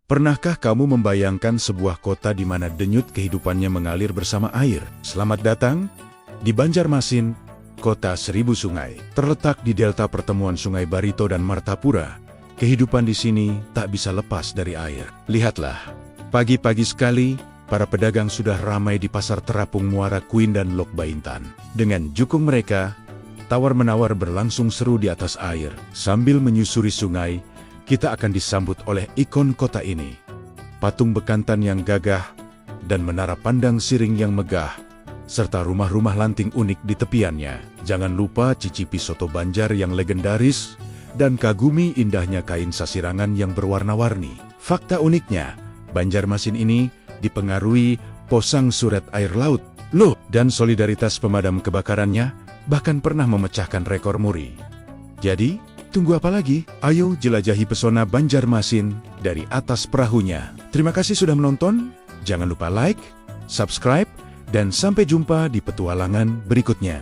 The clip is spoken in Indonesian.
Pernahkah kamu membayangkan sebuah kota di mana denyut kehidupannya mengalir bersama air? Selamat datang di Banjarmasin, kota seribu sungai. Terletak di delta pertemuan Sungai Barito dan Martapura, kehidupan di sini tak bisa lepas dari air. Lihatlah, pagi-pagi sekali, para pedagang sudah ramai di pasar terapung Muara Kuin dan Lok Baintan. Dengan jukung mereka, tawar-menawar berlangsung seru di atas air. Sambil menyusuri sungai, kita akan disambut oleh ikon kota ini. Patung bekantan yang gagah dan menara pandang siring yang megah, serta rumah-rumah lanting unik di tepiannya. Jangan lupa cicipi soto Banjar yang legendaris dan kagumi indahnya kain sasirangan yang berwarna-warni. Fakta uniknya, Banjarmasin ini dipengaruhi posang suret air laut, dan solidaritas pemadam kebakarannya bahkan pernah memecahkan rekor muri. Jadi, tunggu apa lagi? Ayo jelajahi pesona Banjarmasin dari atas perahunya. Terima kasih sudah menonton. Jangan lupa like, subscribe, dan sampai jumpa di petualangan berikutnya.